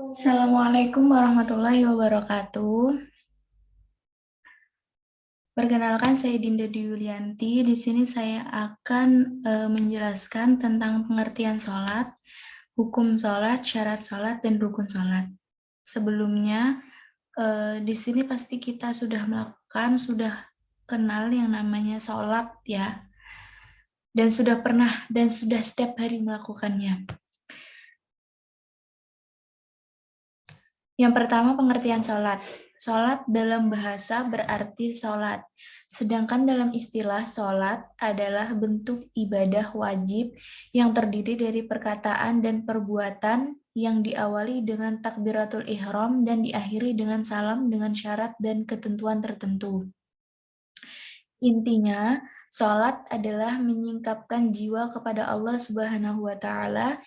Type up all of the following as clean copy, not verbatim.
Assalamualaikum warahmatullahi wabarakatuh. Perkenalkan, saya Dinda Dwi Yulianti. Di sini saya akan menjelaskan tentang pengertian sholat, hukum sholat, syarat sholat, dan rukun sholat. Sebelumnya, di sini pasti kita sudah sudah kenal yang namanya sholat ya, dan sudah pernah dan sudah setiap hari melakukannya. Yang pertama, pengertian sholat. Sholat dalam bahasa berarti sholat. Sedangkan dalam istilah sholat adalah bentuk ibadah wajib yang terdiri dari perkataan dan perbuatan yang diawali dengan takbiratul ihram dan diakhiri dengan salam dengan syarat dan ketentuan tertentu. Intinya, sholat adalah menyingkapkan jiwa kepada Allah Subhanahu wa Ta'ala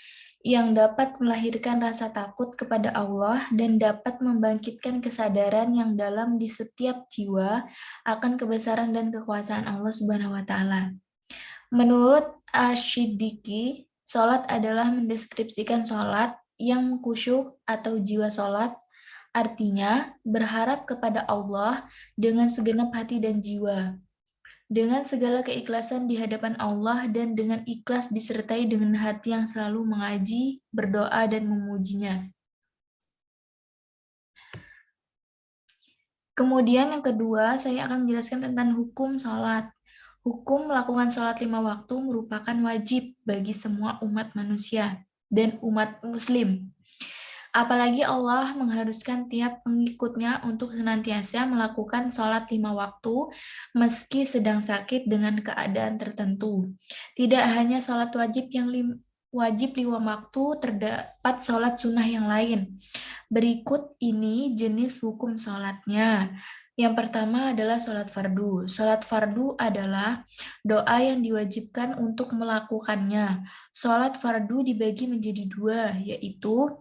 yang dapat melahirkan rasa takut kepada Allah dan dapat membangkitkan kesadaran yang dalam di setiap jiwa akan kebesaran dan kekuasaan Allah Subhanahu wa Ta'ala. Menurut Ash-Shiddiqi, sholat adalah mendeskripsikan sholat yang khusyuk atau jiwa sholat, artinya berharap kepada Allah dengan segenap hati dan jiwa, dengan segala keikhlasan di hadapan Allah dan dengan ikhlas disertai dengan hati yang selalu mengaji, berdoa, dan memujinya. Kemudian yang kedua, saya akan menjelaskan tentang hukum sholat. Hukum melakukan sholat 5 waktu merupakan wajib bagi semua umat manusia dan umat muslim. Apalagi Allah mengharuskan tiap pengikutnya untuk senantiasa melakukan sholat 5 waktu meski sedang sakit dengan keadaan tertentu. Tidak hanya sholat wajib yang wajib 5 waktu, terdapat sholat sunnah yang lain. Berikut ini jenis hukum sholatnya. Yang pertama adalah sholat fardu. Sholat fardu adalah doa yang diwajibkan untuk melakukannya. Sholat fardu dibagi menjadi dua, yaitu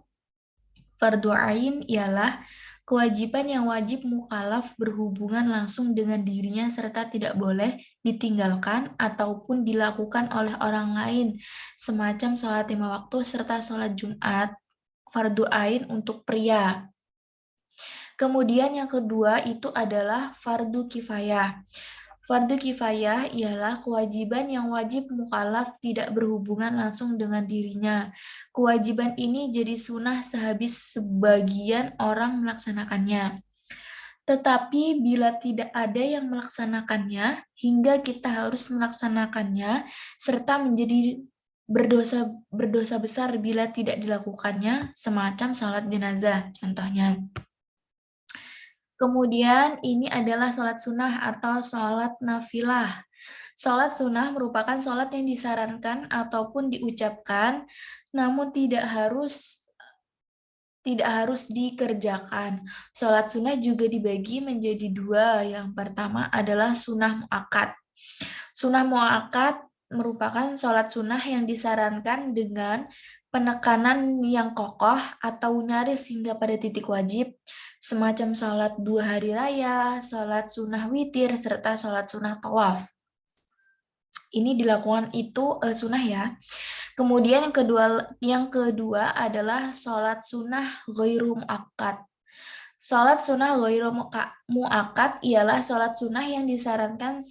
fardu ain ialah kewajiban yang wajib mukallaf berhubungan langsung dengan dirinya serta tidak boleh ditinggalkan ataupun dilakukan oleh orang lain, semacam sholat 5 waktu serta sholat Jumat, fardu ain untuk pria. Kemudian yang kedua itu adalah fardu kifayah. Fardu kifayah ialah kewajiban yang wajib mukallaf tidak berhubungan langsung dengan dirinya. Kewajiban ini jadi sunnah sehabis sebagian orang melaksanakannya. Tetapi bila tidak ada yang melaksanakannya, hingga kita harus melaksanakannya, serta menjadi berdosa besar bila tidak dilakukannya, semacam sholat jenazah, contohnya. Kemudian ini adalah sholat sunnah atau sholat nafilah. Sholat sunnah merupakan sholat yang disarankan ataupun diucapkan, namun tidak harus dikerjakan. Sholat sunnah juga dibagi menjadi dua. Yang pertama adalah sunnah mu'akkad. Sunnah mu'akkad merupakan sholat sunnah yang disarankan dengan penekanan yang kokoh atau nyaris hingga pada titik wajib, semacam sholat 2 hari raya, sholat sunnah witir, serta sholat sunnah tawaf. Ini dilakukan itu sunnah ya. Kemudian yang kedua adalah sholat sunnah ghairu mu'akkad. Sholat sunnah ghairu mu'akkad ialah sholat sunnah yang disarankan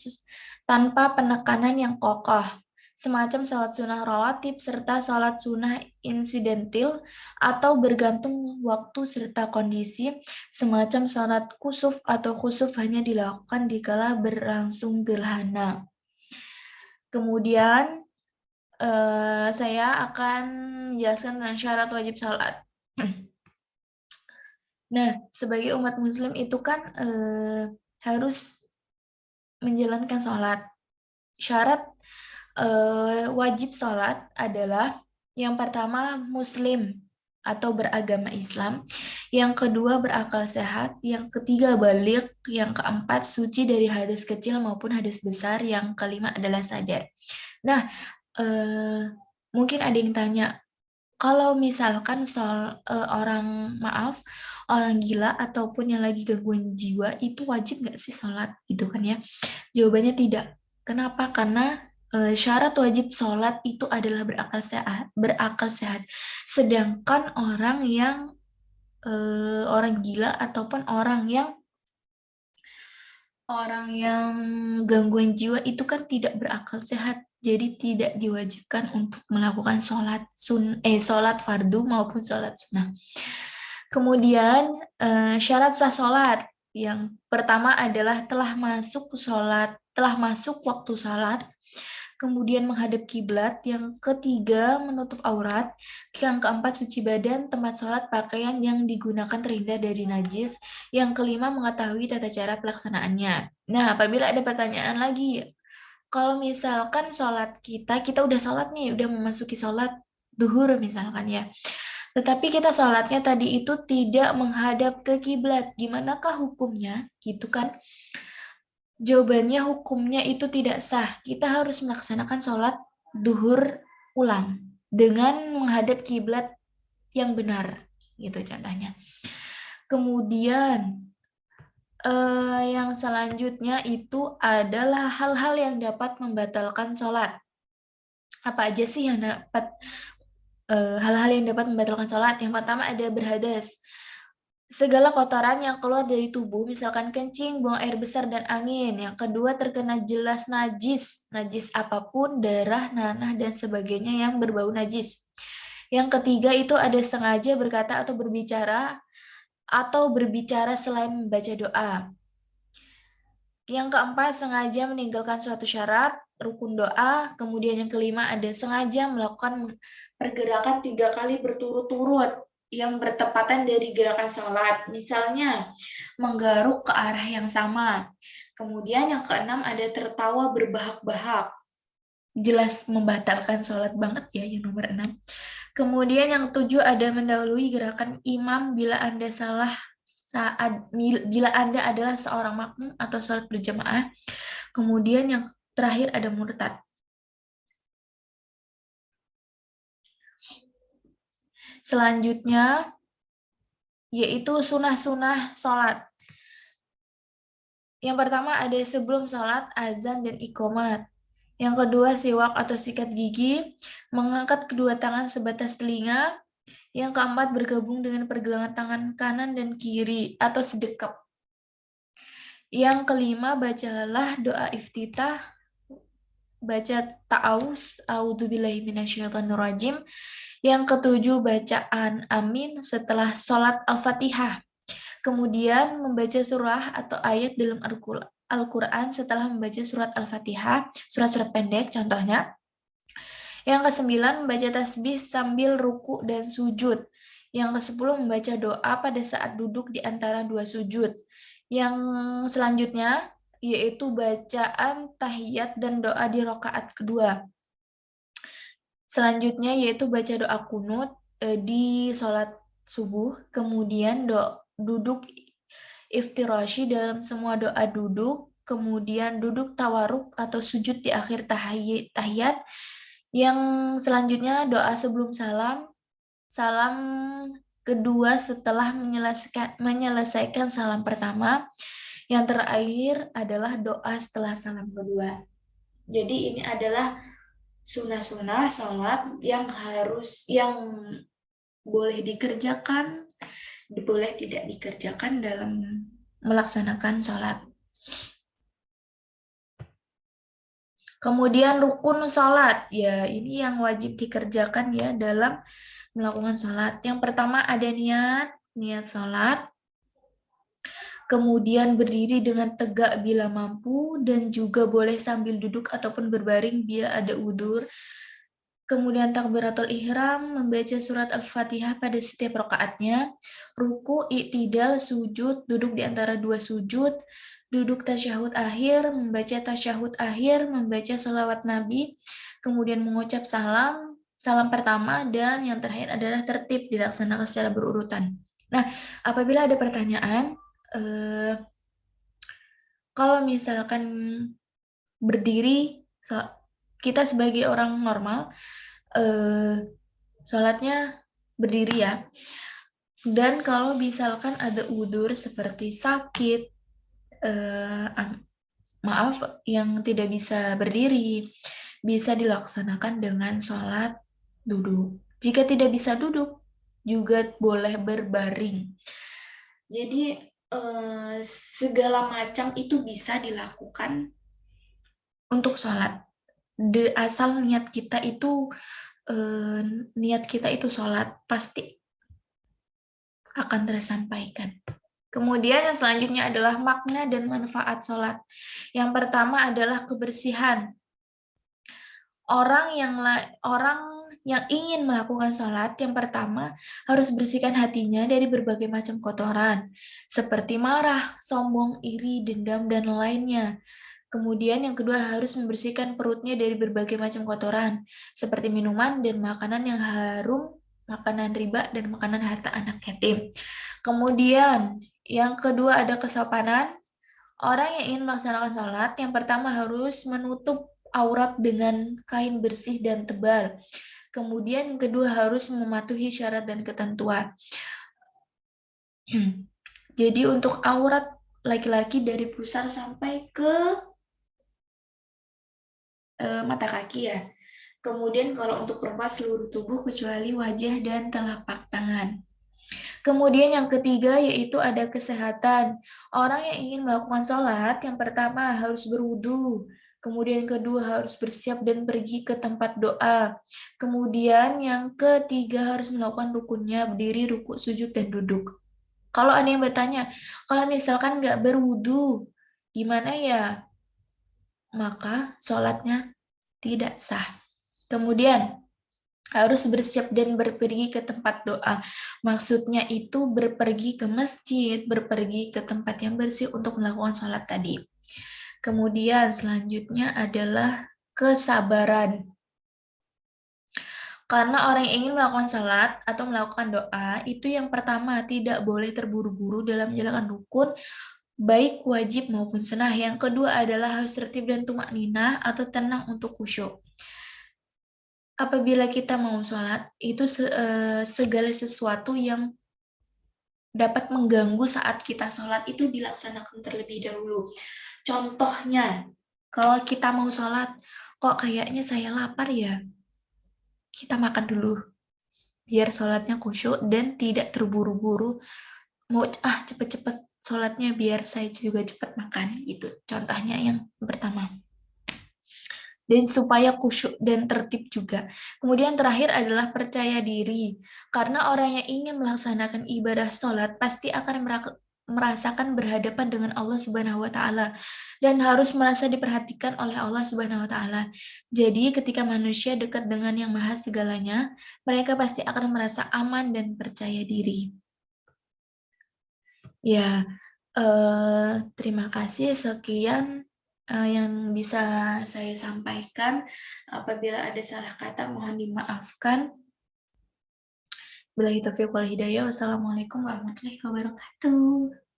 tanpa penekanan yang kokoh, semacam sholat sunnah rawatib serta sholat sunnah insidentil atau bergantung waktu serta kondisi, semacam sholat kusuf atau khusuf hanya dilakukan dikala berlangsung gerhana. Kemudian saya akan menjelaskan tentang syarat wajib sholat. Nah, sebagai umat muslim itu kan harus menjalankan sholat. Syarat wajib sholat adalah yang pertama muslim atau beragama Islam, yang kedua berakal sehat, yang ketiga balik, yang keempat suci dari hadas kecil maupun hadas besar, yang kelima adalah sadar. Nah, mungkin ada yang tanya, kalau misalkan orang gila ataupun yang lagi gangguan jiwa itu wajib nggak sih sholat gitu kan ya? Jawabannya tidak. Kenapa? Karena syarat wajib sholat itu adalah berakal sehat. Sedangkan orang gila ataupun orang yang gangguan jiwa itu kan tidak berakal sehat, jadi tidak diwajibkan untuk melakukan sholat fardu maupun sholat sunnah. Kemudian syarat sah sholat yang pertama adalah telah masuk waktu sholat, kemudian menghadap kiblat, yang ketiga menutup aurat, yang keempat suci badan, tempat sholat, pakaian yang digunakan terhindar dari najis, yang kelima mengetahui tata cara pelaksanaannya. Nah, apabila ada pertanyaan lagi, kalau misalkan kita udah sholat nih, udah memasuki sholat duhur misalkan ya, tetapi kita sholatnya tadi itu tidak menghadap ke kiblat, gimanakah hukumnya? Gitu kan? Jawabannya hukumnya itu tidak sah. Kita harus melaksanakan sholat duhur ulang dengan menghadap kiblat yang benar, gitu contohnya. Kemudian yang selanjutnya itu adalah hal-hal yang dapat membatalkan sholat. Apa aja sih yang dapat hal-hal yang dapat membatalkan sholat? Yang pertama ada berhadas. Segala kotoran yang keluar dari tubuh, misalkan kencing, buang air besar, dan angin. Yang kedua, terkena jelas najis. Najis apapun, darah, nanah, dan sebagainya yang berbau najis. Yang ketiga, itu ada sengaja berkata atau berbicara selain membaca doa. Yang keempat, sengaja meninggalkan suatu syarat, rukun doa. Kemudian yang kelima, ada sengaja melakukan pergerakan 3 kali berturut-turut yang bertepatan dari gerakan sholat. Misalnya, menggaruk ke arah yang sama. Kemudian yang keenam, ada tertawa berbahak-bahak. Jelas membatalkan sholat banget ya, yang nomor 6. Kemudian yang 7, ada mendahului gerakan imam bila Anda adalah seorang makmum atau sholat berjamaah. Kemudian yang terakhir ada murtad. Selanjutnya yaitu sunah-sunah sholat. Yang pertama ada sebelum sholat, azan, dan iqomat. Yang kedua siwak atau sikat gigi, mengangkat kedua tangan sebatas telinga. Yang keempat bergabung dengan pergelangan tangan kanan dan kiri atau sedekap. Yang kelima bacalah doa iftitah, baca ta'awuz, a'udzubillahi minasyaitonirrajim. Yang ketujuh bacaan amin setelah sholat al-fatihah. Kemudian membaca surah atau ayat dalam Al-Quran setelah membaca surat Al-Fatihah, surat-surat pendek contohnya. Yang kesembilan membaca tasbih sambil ruku dan sujud. Yang kesepuluh membaca doa pada saat duduk di antara dua sujud. Yang selanjutnya yaitu bacaan tahiyat dan doa di rakaat kedua. Selanjutnya yaitu baca doa kunut di sholat subuh, kemudian duduk iftirashi dalam semua doa duduk, kemudian duduk tawaruk atau sujud di akhir tahiyat. Yang selanjutnya doa sebelum salam kedua setelah menyelesaikan salam pertama. Yang terakhir adalah doa setelah salam kedua. Jadi ini adalah sunah-sunah sholat yang boleh dikerjakan, boleh tidak dikerjakan dalam melaksanakan sholat. Kemudian rukun sholat, ya ini yang wajib dikerjakan ya dalam melakukan sholat. Yang pertama ada niat sholat. Kemudian berdiri dengan tegak bila mampu, dan juga boleh sambil duduk ataupun berbaring bila ada udzur. Kemudian takbiratul ihram, membaca surat Al-Fatihah pada setiap rakaatnya. Ruku, i'tidal, sujud, duduk di antara dua sujud. Duduk tasyahud akhir, membaca tasyahud akhir, membaca salawat Nabi, kemudian mengucap salam pertama, dan yang terakhir adalah tertib dilaksanakan secara berurutan. Nah, apabila ada pertanyaan, kalau misalkan berdiri, kita sebagai orang normal, sholatnya berdiri ya. Dan kalau misalkan ada udzur seperti sakit, maaf yang tidak bisa berdiri, bisa dilaksanakan dengan sholat duduk. Jika tidak bisa duduk, juga boleh berbaring. Jadi segala macam itu bisa dilakukan untuk sholat. Asal eh, niat kita itu sholat, pasti akan tersampaikan. Kemudian yang selanjutnya adalah makna dan manfaat sholat. Yang pertama adalah kebersihan. Orang yang ingin melakukan sholat, yang pertama harus bersihkan hatinya dari berbagai macam kotoran, seperti marah, sombong, iri, dendam, dan lainnya. Kemudian yang kedua harus membersihkan perutnya dari berbagai macam kotoran, seperti minuman dan makanan yang harum, makanan riba, dan makanan harta anak yatim. Kemudian yang kedua ada kesopanan. Orang yang ingin melaksanakan sholat, yang pertama harus menutup aurat dengan kain bersih dan tebal. Kemudian yang kedua harus mematuhi syarat dan ketentuan. Jadi untuk aurat laki-laki dari pusar sampai ke mata kaki ya. Kemudian kalau untuk perempuan seluruh tubuh kecuali wajah dan telapak tangan. Kemudian yang ketiga yaitu ada kesehatan. Orang yang ingin melakukan sholat, yang pertama harus berwudu. Kemudian yang kedua harus bersiap dan pergi ke tempat doa. Kemudian yang ketiga harus melakukan rukunnya, berdiri, rukuk, sujud, dan duduk. Kalau ada yang bertanya, kalau misalkan nggak berwudu, gimana ya? Maka sholatnya tidak sah. Kemudian harus bersiap dan berpergi ke tempat doa. Maksudnya itu berpergi ke masjid, berpergi ke tempat yang bersih untuk melakukan sholat tadi. Kemudian selanjutnya adalah kesabaran. Karena orang yang ingin melakukan sholat atau melakukan doa, itu yang pertama tidak boleh terburu-buru dalam menjalankan rukun, baik wajib maupun sunnah. Yang kedua adalah harus tertib dan tumak ninah atau tenang untuk khusyuk. Apabila kita mau sholat, itu segala sesuatu yang dapat mengganggu saat kita sholat itu dilaksanakan terlebih dahulu. Contohnya, kalau kita mau sholat, kok kayaknya saya lapar ya, kita makan dulu, biar sholatnya khusyuk dan tidak terburu-buru, mau cepet-cepet sholatnya biar saya juga cepat makan, gitu. Contohnya yang pertama. Dan supaya khusyuk dan tertib juga. Kemudian terakhir adalah percaya diri. Karena orang yang ingin melaksanakan ibadah sholat pasti akan merasakan berhadapan dengan Allah Subhanahu wa taala dan harus merasa diperhatikan oleh Allah Subhanahu wa taala. Jadi ketika manusia dekat dengan yang maha segalanya, mereka pasti akan merasa aman dan percaya diri. Ya, terima kasih. Sekian yang bisa saya sampaikan. Apabila ada salah kata, mohon dimaafkan. Billahi taufiq wal hidayah. Wassalamualaikum warahmatullahi wabarakatuh.